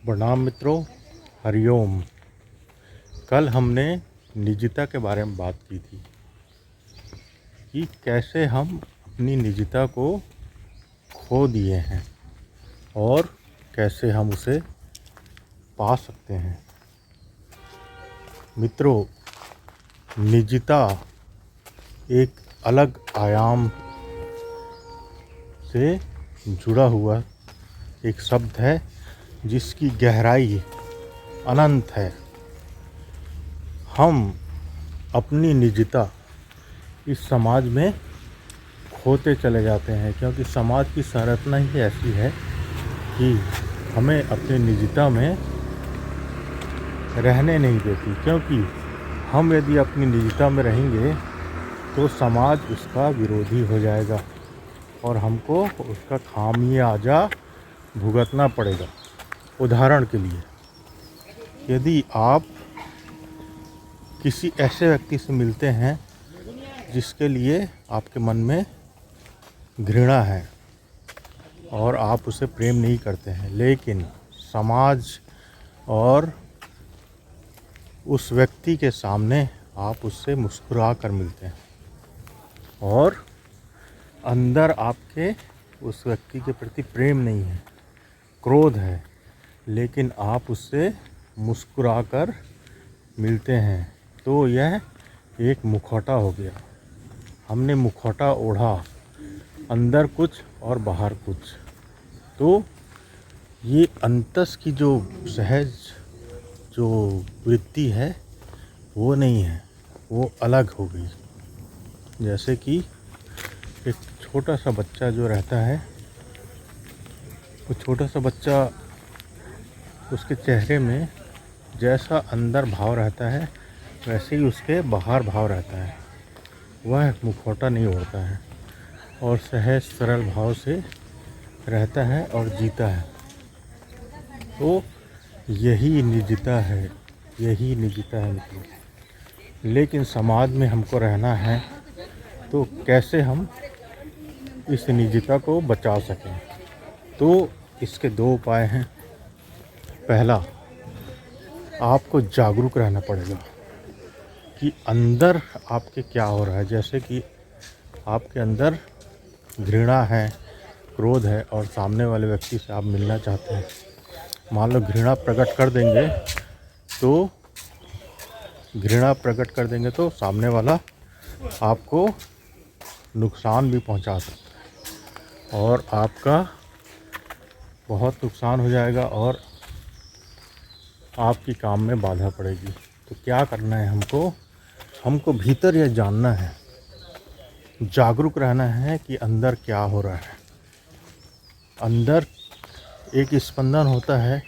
प्रणाम मित्रों, हरिओम। कल हमने निजता के बारे में बात की थी कि कैसे हम अपनी निजता को खो दिए हैं और कैसे हम उसे पा सकते हैं। मित्रों, निजता एक अलग आयाम से जुड़ा हुआ एक शब्द है जिसकी गहराई अनंत है। हम अपनी निजता इस समाज में खोते चले जाते हैं क्योंकि समाज की संरचना ही ऐसी है कि हमें अपनी निजता में रहने नहीं देती। क्योंकि हम यदि अपनी निजता में रहेंगे तो समाज उसका विरोधी हो जाएगा और हमको उसका खामियाजा भुगतना पड़ेगा। उदाहरण के लिए, यदि आप किसी ऐसे व्यक्ति से मिलते हैं जिसके लिए आपके मन में घृणा है और आप उसे प्रेम नहीं करते हैं, लेकिन समाज और उस व्यक्ति के सामने आप उससे मुस्कुरा कर मिलते हैं और अंदर आपके उस व्यक्ति के प्रति प्रेम नहीं है, क्रोध है, लेकिन आप उससे मुस्कुराकर मिलते हैं, तो यह एक मुखौटा हो गया। हमने मुखौटा ओढ़ा, अंदर कुछ और बाहर कुछ। तो ये अंतस की जो सहज जो वृत्ति है वो नहीं है, वो अलग हो गई। जैसे कि एक छोटा सा बच्चा जो रहता है, वो छोटा सा बच्चा, उसके चेहरे में जैसा अंदर भाव रहता है वैसे ही उसके बाहर भाव रहता है। वह मुखौटा नहीं ओढ़ता है और सहज सरल भाव से रहता है और जीता है। तो यही निजता है, यही निजता है मित्रों। लेकिन समाज में हमको रहना है तो कैसे हम इस निजता को बचा सकें? तो इसके दो उपाय हैं। पहला, आपको जागरूक रहना पड़ेगा कि अंदर आपके क्या हो रहा है। जैसे कि आपके अंदर घृणा है, क्रोध है और सामने वाले व्यक्ति से आप मिलना चाहते हैं। मान लो घृणा प्रकट कर देंगे तो सामने वाला आपको नुकसान भी पहुंचा सकता है और आपका बहुत नुकसान हो जाएगा और आपकी काम में बाधा पड़ेगी। तो क्या करना है हमको भीतर यह जानना है, जागरूक रहना है कि अंदर क्या हो रहा है। अंदर एक स्पंदन होता है।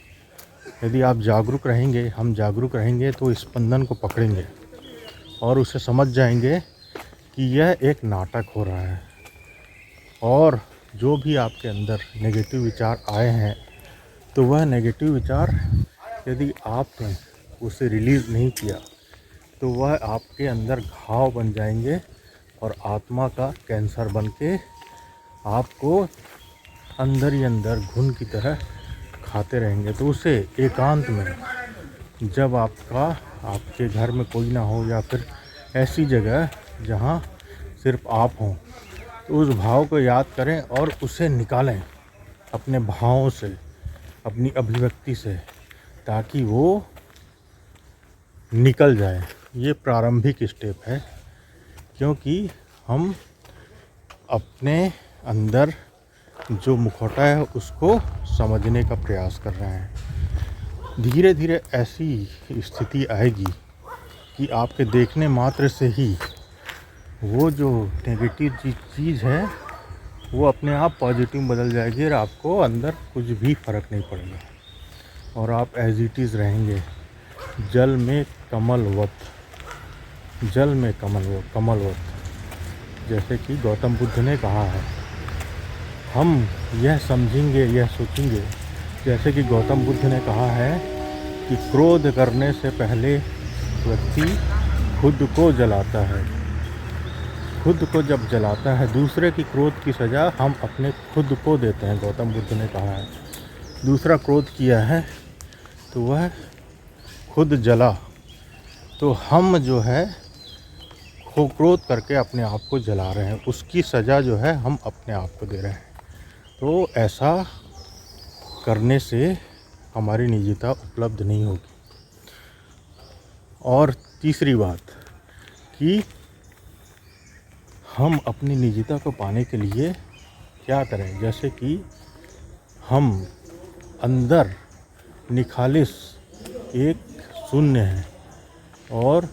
यदि आप जागरूक रहेंगे, हम जागरूक रहेंगे तो स्पंदन को पकड़ेंगे और उसे समझ जाएंगे कि यह एक नाटक हो रहा है। और जो भी आपके अंदर नेगेटिव विचार आए हैं तो वह नेगेटिव विचार यदि आपने उसे रिलीज़ नहीं किया तो वह आपके अंदर घाव बन जाएंगे और आत्मा का कैंसर बन के आपको अंदर ही अंदर घुन की तरह खाते रहेंगे। तो उसे एकांत में, जब आपके घर में कोई ना हो या फिर ऐसी जगह जहाँ सिर्फ आप हों, तो उस भाव को याद करें और उसे निकालें अपने भावों से, अपनी अभिव्यक्ति से, ताकि वो निकल जाए। ये प्रारंभिक स्टेप है, क्योंकि हम अपने अंदर जो मुखौटा है उसको समझने का प्रयास कर रहे हैं। धीरे धीरे ऐसी स्थिति आएगी कि आपके देखने मात्र से ही वो जो नेगेटिव चीज़ है वो अपने आप पॉजिटिव बदल जाएगी और आपको अंदर कुछ भी फ़र्क नहीं पड़ेगा और आप एज इट इज़ रहेंगे। जल में कमलवत, जैसे कि गौतम बुद्ध ने कहा है। हम यह समझेंगे, यह सोचेंगे, जैसे कि गौतम बुद्ध ने कहा है कि क्रोध करने से पहले व्यक्ति खुद को जलाता है। खुद को जब जलाता है, दूसरे की क्रोध की सज़ा हम अपने खुद को देते हैं। गौतम बुद्ध ने कहा है। दूसरा क्रोध किया है तो वह खुद जला, तो हम जो है क्रोध करके अपने आप को जला रहे हैं, उसकी सज़ा जो है हम अपने आप को दे रहे हैं। तो ऐसा करने से हमारी निजता उपलब्ध नहीं होगी। और तीसरी बात कि हम अपनी निजता को पाने के लिए क्या करें, जैसे कि हम अंदर निखालिस एक शून्य है और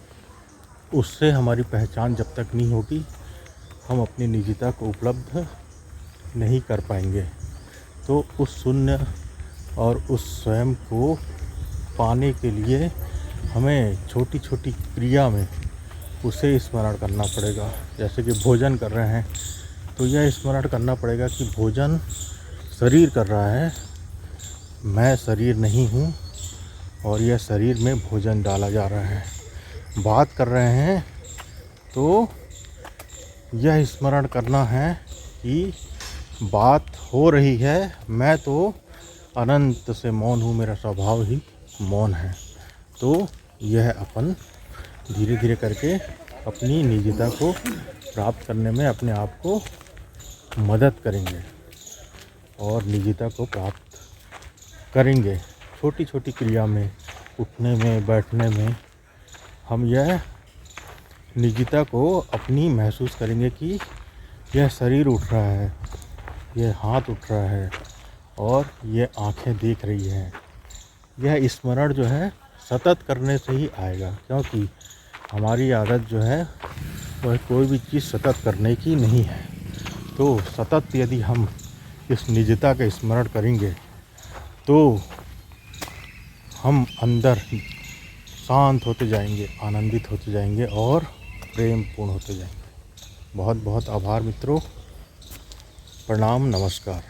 उससे हमारी पहचान जब तक नहीं होगी हम अपनी निजता को उपलब्ध नहीं कर पाएंगे। तो उस शून्य और उस स्वयं को पाने के लिए हमें छोटी छोटी क्रिया में उसे स्मरण करना पड़ेगा। जैसे कि भोजन कर रहे हैं तो यह स्मरण करना पड़ेगा कि भोजन शरीर कर रहा है, मैं शरीर नहीं हूँ और यह शरीर में भोजन डाला जा रहा है। बात कर रहे हैं तो यह स्मरण करना है कि बात हो रही है, मैं तो अनंत से मौन हूँ, मेरा स्वभाव ही मौन है। तो यह अपन धीरे धीरे करके अपनी निजता को प्राप्त करने में अपने आप को मदद करेंगे और निजता को प्राप्त करेंगे। छोटी छोटी क्रिया में, उठने में, बैठने में हम यह निजता को अपनी महसूस करेंगे कि यह शरीर उठ रहा है, यह हाथ उठ रहा है और ये आँखें देख रही हैं। यह स्मरण जो है सतत करने से ही आएगा, क्योंकि हमारी आदत जो है वह कोई भी चीज़ सतत करने की नहीं है। तो सतत यदि हम इस निजता का स्मरण करेंगे तो हम अंदर शांत होते जाएंगे, आनंदित होते जाएंगे और प्रेम पूर्ण होते जाएंगे। बहुत बहुत आभार मित्रों, प्रणाम, नमस्कार।